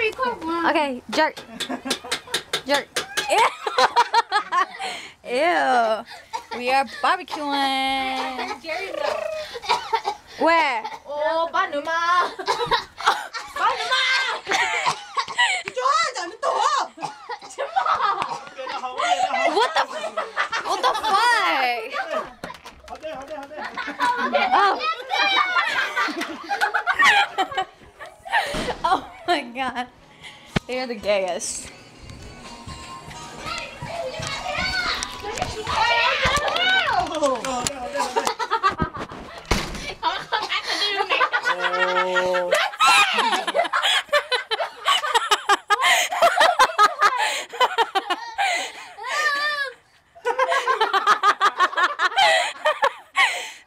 Okay, jerk. Jerk. Ew. We are barbecuing. Where? Oh, Panama. Panama. What the fuck? Oh. Oh my god. They are the gayest.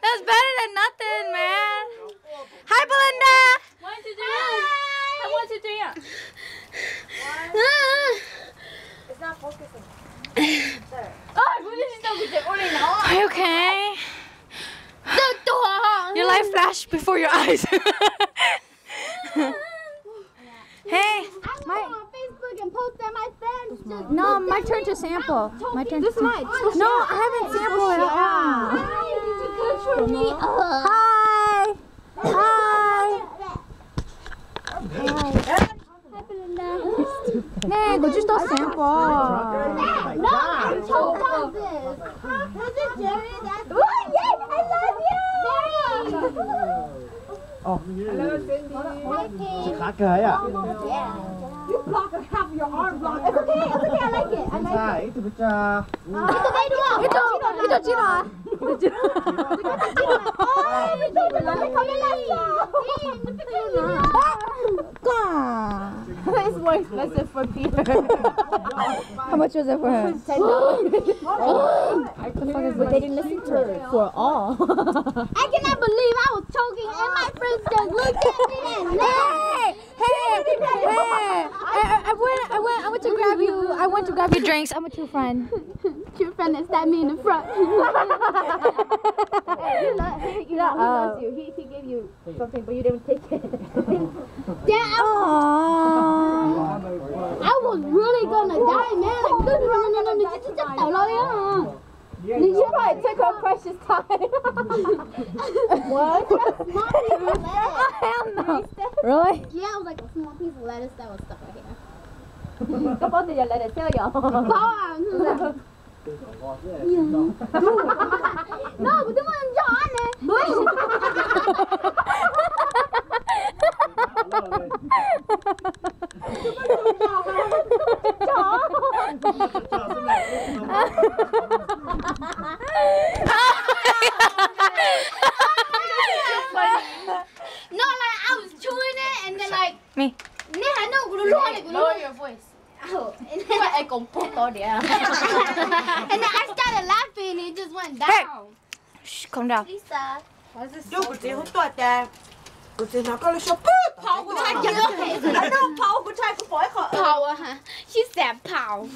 That's better than nothing, man. Hi, Belinda. Want to do it? I want to do it. It's not focusing. Are you okay? Your life flashed before your eyes. Hey, no, my turn to sample. My turn. This might. No, I haven't sampled it at all. Hi. Hey, go just sample. No, I'm told about this. Was it Jerry? Oh, yes, I love you. Oh. Hello, Cindy. Khá cười à? You block half your arm block. It's okay, I like it. I like it. It's It's more expensive for Peter. How much was it for her? $10. But they didn't listen to her for all. I cannot believe I was choking and my friends just looked at me and laughed. I went to grab you. I went to grab your drinks. I'm a true friend. Your friend that stabbed me in the front. He loves you. He gave you something, but you didn't take it. Yeah, I was really gonna die, man. You probably took her precious time. What? Hell no. Really? Yeah, it was like a small piece of lettuce that was stuck right here. Có bao giờ lại để theo dõi? No, but the one John No, like I was chewing it and then like me. Lower your voice. Oh, and then I started laughing and it just went down. Hey. Shh, calm down. Lisa. Chú của chị hút toa trà. Của chị nó có số power của trai. I know power của trai của phổi khỏi. Power, huh? She said power.